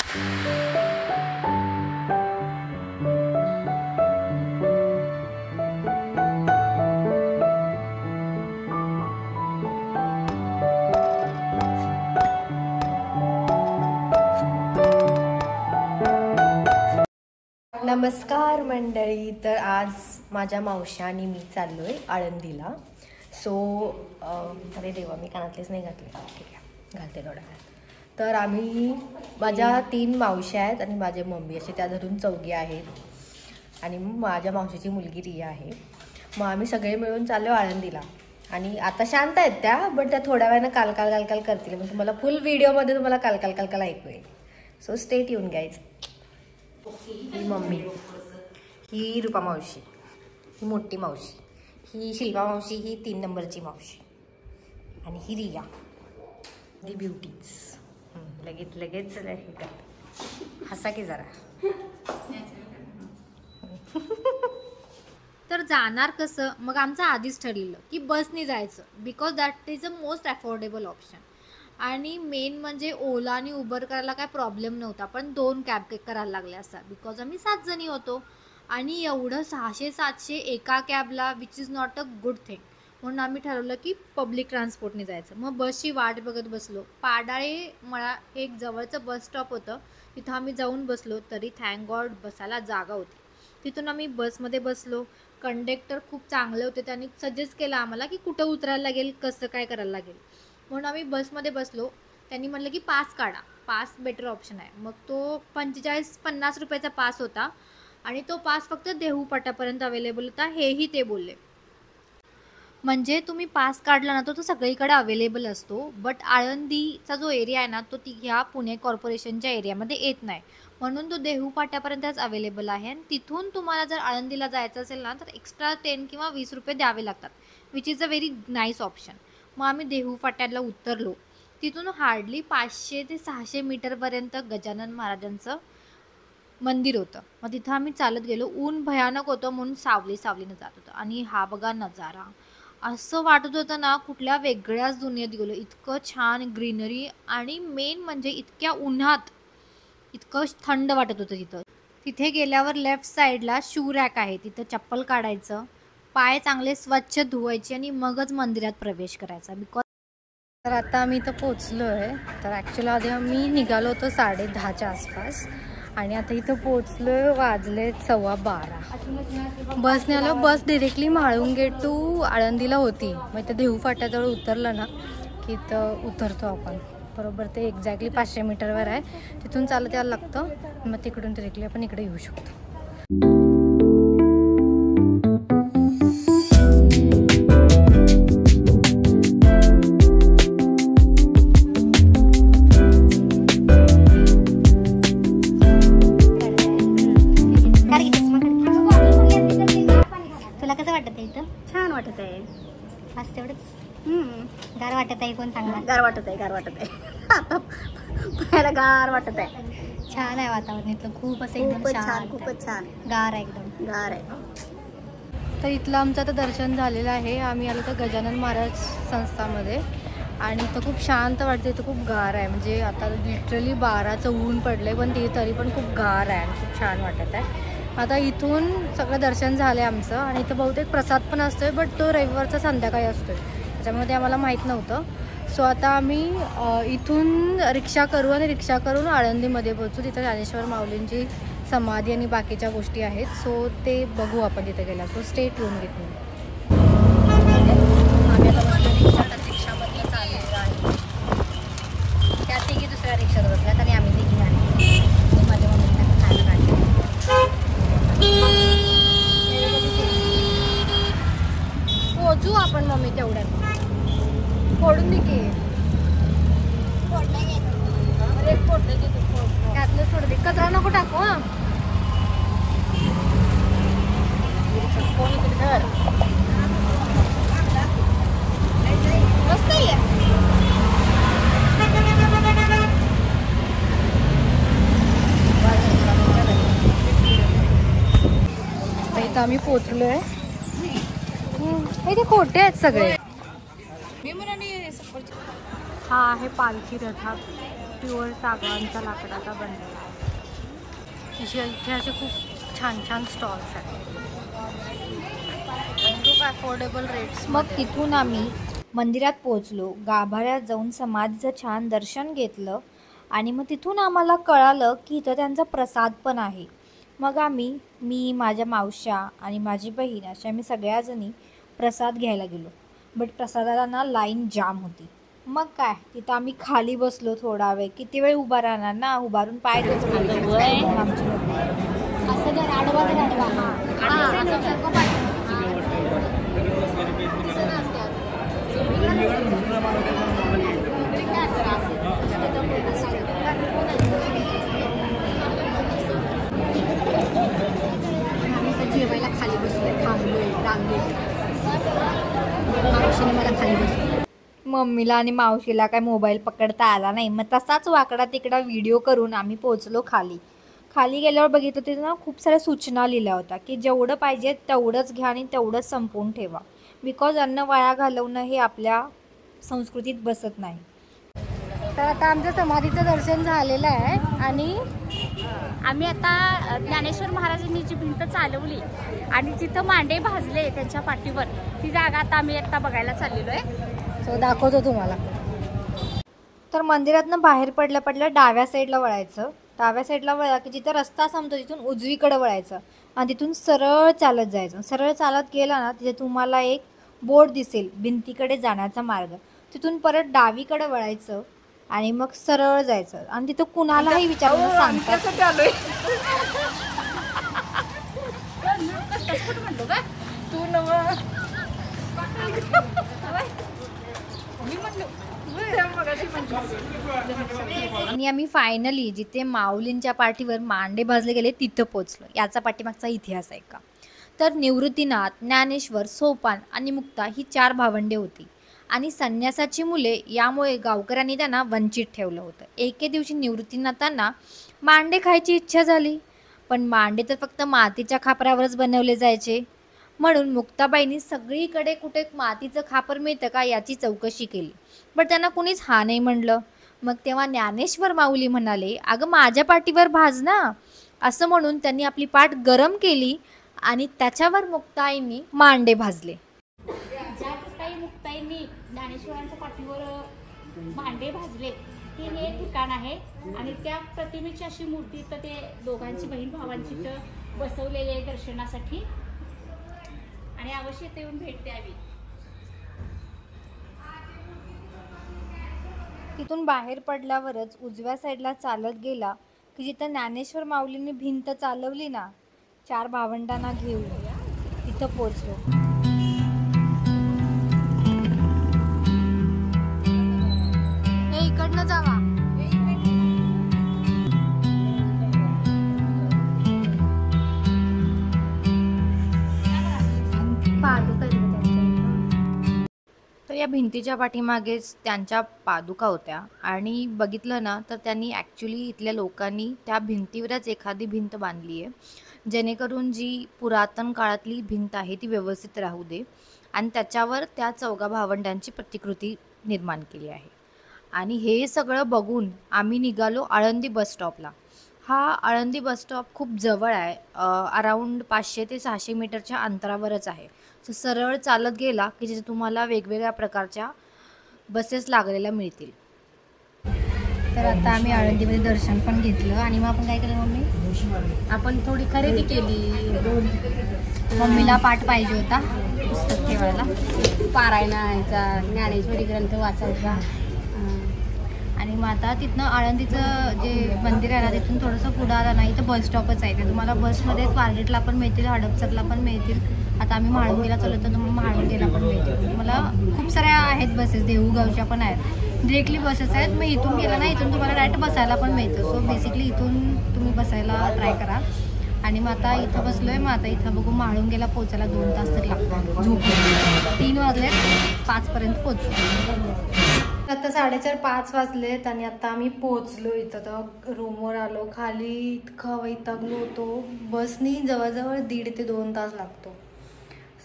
नमस्कार मंडळी. तर आज माझ्या मावशी आणि मी चाललोय आळंदीला. सो अरे देवा, मी कानातलेच नाही घातले. ठीक आहे, घालते थोड्या वेळात. तर आम्ही माझ्या 3 मावश्या आहेत आणि माझे मम्मी असे त्या धरून 4 आहेत आणि माझ्या मावशीची मुलगी रिया आहे. मग आम्ही सगळे मिळून चाललो आळंदीला. आणि आता शांत आहेत त्या, बट त्या थोड्या वेळानं कालकाल करतील. मग तुम्हाला फुल व्हिडिओमध्ये तुम्हाला कालकाल ऐकू येईल. So stay tuned guys. ही मम्मी, ही रूपा मावशी, ही मोठी मावशी, ही शिल्पा मावशी, ही 3 नंबरची मावशी आणि ही रिया, ही ब्युटीज. लगेच हे कर, हसा की जरा. तर जाणार कसं? मग आमचं आधीच ठरलेलं की बसने जायचं, because that is a most affordable option. आणि मेन म्हणजे ओला आणि उबर करायला काय प्रॉब्लेम नव्हता, पण 2 कॅब करायला लागल्या असतात बिकॉज आम्ही 7 जणी होतो. आणि एवढं 600-700 एका कॅबला, which is not a good thing. म्हणून आम्ही ठरवलं की पब्लिक ट्रान्सपोर्टने जायचं. मग बसची वाट बघत बसलो. पाडाळे मला एक जवळचं बस स्टॉप होतं, तिथं आम्ही जाऊन बसलो. तरी थँक गॉड बसायला जागा होती. तिथून आम्ही बसमध्ये बसलो. कंडक्टर खूप चांगले होते, त्यांनी सजेस्ट केलं आम्हाला की कुठं उतरायला लागेल, कसं काय करायला लागेल. म्हणून आम्ही बसमध्ये बसलो. त्यांनी म्हटलं की पास काढा, पास बेटर ऑप्शन आहे. मग तो 45-50 रुपयाचा पास होता आणि तो पास फक्त देहू फाट्यापर्यंत अवेलेबल होता, हेही ते बोलले. म्हणजे तुम्ही पास काढला ना, तो सगळीकडे अवेलेबल असतो. बट आळंदीचा जो एरिया आहे ना, तो ह्या पुणे कॉर्पोरेशनच्या एरियामध्ये येत नाही. म्हणून तो देहू फाट्यापर्यंतच अवेलेबल आहे. आणि तिथून तुम्हाला जर आळंदीला जायचं असेल ना, तर एक्स्ट्रा 10 किंवा 20 रुपये द्यावे लागतात, which is a very nice option. मग आम्ही देहू फाट्याला उतरलो. तिथून हार्डली 500 ते 600 मीटरपर्यंत गजानन महाराजांचं मंदिर होतं. मग तिथं आम्ही चालत गेलो. ऊन भयानक होतं म्हणून सावलीनं जात होतं. आणि हा बघा नजारा, असं वाटत होतं ना कुठल्या वेगळ्याच दुनियेत गेलो. इतकं छान ग्रीनरी आणि मेन म्हणजे इतक्या उन्हात इतकं थंड वाटत होतं तिथं. तिथे गेल्यावर लेफ्ट साईडला शू रॅक आहे, तिथं चप्पल काढायचं, पाय चांगले स्वच्छ धुवायचे आणि मगच मंदिरात प्रवेश करायचा. बिकॉज तर आता आम्ही इथं पोचलो आहे. तर ॲक्च्युली आधी मी निघालो होतो 10:30च्या आसपास आणि आता इथं पोचलो आहे, वाजले 12:15. बसने आलो. बस डिरेक्टली म्हाळुंगे टू आळंदीला होती. मग इथं देहू फाट्याजवळ उतरलं ना की इथं उतरतो आपण. बरोबर ते एक्झॅक्टली 500 मीटरवर आहे. तिथून चालत यायला लागतं. मग तिकडून डिरेक्टली आपण इकडे येऊ शकतो. छान वाटत आहे. मस्त. तेवढंच गार वाटत आहे. कोण सांगणार? गार वाटत आहे आता पाहायला गार वाटत आहे. छान आहे वातावरण इथलं. खूप असं एकदम छान, खूपच छान गार आहे, एकदम गार आहे. तर इथलं आमचं आता दर्शन झालेलं आहे. आम्ही आलो तर गजानन महाराज संस्थामध्ये आणि इथं खूप शांत वाटतं. इथं खूप गार आहे. म्हणजे आता लिटरली 12चं ऊन पडलं आहे, पण तरी पण खूप गार आहे आणि खूप छान वाटत आहे. आता इथून सगळं दर्शन झालं आहे आमचं. आणि इथं बहुतेक प्रसाद पण असतो आहे, बट तो रविवारचा संध्याकाळी असतो आहे, त्याच्यामुळे ते आम्हाला माहीत नव्हतं. सो आता आम्ही इथून रिक्षा करू आणि रिक्षा करून आळंदीमध्ये पोहोचू. तिथं ज्ञानेश्वर माऊलींची समाधी आणि बाकीच्या गोष्टी आहेत. सो ते बघू आपण तिथे गेला. So stay tune with me. आम्ही आता बसलो रिक्षामधलं चाललेलं आहे. त्या तिघी दुसऱ्या रिक्षात बसल्यात आणि आम्ही तिघी आहे. माझ्या मम्मीला खायला काढलं. पोचू आपण मम्मी तेवढ्यात. फोडून दे की. अरे फोडले की तू. त्यातलं सोड दे. कचरा नको टाकू. हां कोण इकडे धर. मस्त आहे. इथं आम्ही पोचलो आहे. इथे खोटे आहेत सगळे. हा आहे पालखी रथ. प्युअर सागवानच्या लाकडाचा बनलेला आहे. इथे असे खूप छान छान स्टॉल्स आहेत आणि खूप अफोर्डेबल रेट्स. मग तिथून आम्ही मंदिरात पोहोचलो. गाभाऱ्यात जाऊन समाधीचं छान दर्शन घेतलं आणि मग तिथून आम्हाला कळालं की इथं त्यांचा प्रसाद पण आहे. मग मी माझ्या मावश्या आणि माझी बहीण अशा आम्ही सगळ्याजणी प्रसाद घ्यायला गेलो. बट प्रसादाला ना लाईन जाम होती. मग काय तिथं आम्ही खाली बसलो थोडा वेळ. किती वेळ उभा राहणार ना, उभारून पाय आमची जेवायला खाली बसलोय, थांबलोय रांगेत. मावशीने मला खाली बसलो. मम्मीला आणि मावशीला काय मोबाईल पकडता आला नाही. मग तसाच वाकडा तिकडा व्हिडिओ करून आम्ही पोहोचलो खाली. खाली गेल्यावर बघितलं तिथं ना खूप साऱ्या सूचना लिहिल्या होत्या की जेवढं पाहिजे तेवढंच घ्या आणि तेवढंच संपवून ठेवा. बिकॉज अन्न वाया घालवणं हे आपल्या संस्कृतीत बसत नाही. तर आता आमचं समाधीचं दर्शन झालेलं आहे आणि आम्ही आता ज्ञानेश्वर महाराजांनी जी भिंत चालवली आणि जिथं मांडे भाजले त्यांच्या पाठीवर, ती जागा आता आम्ही आता बघायला चाललेलो आहे. सो दाखवतो तुम्हाला. तर मंदिरातनं बाहेर पडल्या डाव्या साईडला वळायचं. डाव्या साईडला वळला की जिथं रस्ता संपतो तिथून उजवीकडे वळायचं आणि तिथून सरळ चालत जायचं. सरळ चालत गेला ना तिथे तुम्हाला एक बोर्ड दिसेल भिंतीकडे जाण्याचा मार्ग. तिथून परत डावीकडे वळायचं आणि मग सरळ जायचं आणि तिथं कुणालाही विचारून सांगतात. आणि आम्ही फायनली जिथे माऊलींच्या पाठीवर मांडे भाजले गेले तिथं पोचलो. याचा पाठीमागचा इतिहास आहे का, तर निवृत्तीनाथ, ज्ञानेश्वर, सोपान आणि मुक्ता ही 4 भावंडे होती आणि संन्यासाची मुले, यामुळे गावकऱ्यांनी त्यांना वंचित ठेवलं होतं. एके दिवशी निवृत्तीनाथांना मांडे खायची इच्छा झाली, पण मांडे तर फक्त मातीच्या खापरावरच बनवले जायचे. म्हणून मुक्ताबाईंनी सगळीकडे कुठे मातीचं खापर मिळतं का याची चौकशी केली, पण त्यांना कुणीच हा नाही म्हणलं. मग तेव्हा ज्ञानेश्वर माऊली म्हणाले, अगं माझ्या पाठीवर भाज ना. असं म्हणून त्यांनी आपली पाठ गरम केली आणि त्याच्यावर मुक्ताईंनी मांडे भाजले. ज्या ठिकाणी मुक्ताईंनी ज्ञानेश्वरांच्या पाठीवर भांडे भाजले ते हे ठिकाण आहे आणि त्या प्रतिमेची अशी मूर्ती तर ते दोघांची बहीण भावांची तर बसवलेली आहे दर्शनासाठी आणि अवश्य ते येऊन भेट द्यावी. तिथून बाहेर पडल्यावरच उजव्या साईडला चालत गेला की जिथं ज्ञानेश्वर माऊलींनी भिंत चालवली ना 4 भावंडांना घेऊन, तिथं पोचलो. हे इकडनं जावा. तर या भिंतीच्या पाठीमागेच त्यांच्या पादुका होत्या आणि बघितलं ना तर त्यांनी ॲक्च्युली इथल्या लोकांनी त्या भिंतीवरच एखादी भिंत बांधली आहे जेणेकरून जी पुरातन काळातली भिंत आहे ती व्यवस्थित राहू दे आणि त्याच्यावर त्या 4 भावंडांची प्रतिकृती निर्माण केली आहे. आणि हे सगळं बघून आम्ही निघालो आळंदी बस स्टॉपला. हा आळंदी बस स्टॉप खूप जवळ आहे, अराऊंड 500 ते 600 मीटरच्या अंतरावरच आहे. सो सरळ चालत गेला की जिथे तुम्हाला वेगवेगळ्या प्रकारच्या बसेस लागलेल्या मिळतील. तर आता आम्ही आळंदीमध्ये दर्शन पण घेतलं आणि मग आपण काय केलं मम्मी, आपण थोडी खरेदी केली. मम्मीला पाठ पाहिजे होता पुस्तक ठेवायला, पारायणाचा ज्ञानेश्वरी ग्रंथ वाचायचा. आणि मग आता तिथनं आळंदीचं जे मंदिर आहे ना तिथून थोडंसं पुढं आलं ना इथं बस स्टॉपच आहे. ते तुम्हाला बसमध्ये स्वारगेटला पण मिळतील, हडपसरला पण मिळतील. आता आम्ही म्हाळुंगेला चाललो तर तुम्हाला म्हाळुंगेला पण मिळतील. मला खूप साऱ्या आहेत बसेस, देऊळगावच्या पण आहेत, डिरेक्टली बसेस आहेत. मग इथून गेलं ना इथून तुम्हाला डायरेक्ट बसायला पण मिळतं. सो बेसिकली इथून तुम्ही बसायला ट्राय करा. आणि मग आता इथं बसलो आहे. मग आता इथं बघू म्हाळुंगेला पोचायला 2 तास तरी लागतात. झोप 3 वाजले 5पर्यंत पोचतो. आता 4:30-5 वाजलेत आणि आता आम्ही पोचलो इथं. तर रूमवर आलो, खाली इतका वैतागलो होतो. बसनी जवळजवळ 1.5 ते 2 तास लागतो.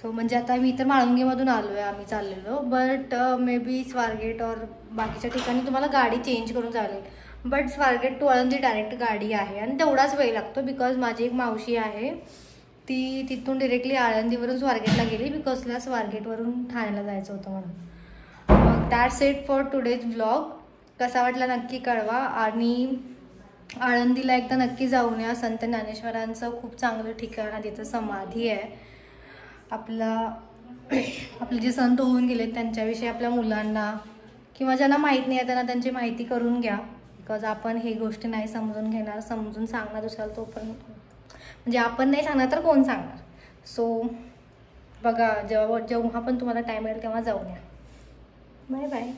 सो म्हणजे आता मी तर म्हाळुंगेमधून आलो आहे, आम्ही चाललेलो. बट मे बी स्वारगेट और बाकीच्या ठिकाणी तुम्हाला गाडी चेंज करून चालेल. But Swargate to Alandi direct गाडी आहे आणि तेवढाच वेळ लागतो बिकॉज माझी एक मावशी आहे ती तिथून डिरेक्टली आळंदीवरून स्वारगेटला गेली बिकॉज तिला स्वारगेटवरून ठाण्याला जायचं होतं म्हणून. मग that's it for today's vlog. कसा वाटला नक्की कळवा आणि आळंदीला एकदा नक्की जाऊन या. संत ज्ञानेश्वरांचं खूप चांगलं ठिकाण आहे, तिथं समाधी आहे. आपले जे संत होऊन गेलेत त्यांच्याविषयी आपल्या मुलांना किंवा ज्यांना माहीत नाही आहे त्यांना त्यांची माहिती करून घ्या. बिकॉज आपण हे गोष्टी नाही समजून घेणार, समजून सांगणार दुसऱ्याला, तो पण म्हणजे आपण नाही सांगणार तर कोण सांगणार. सो बघा, जेव्हा पण तुम्हाला टाईम मिळेल तेव्हा जाऊन या. Bye bye.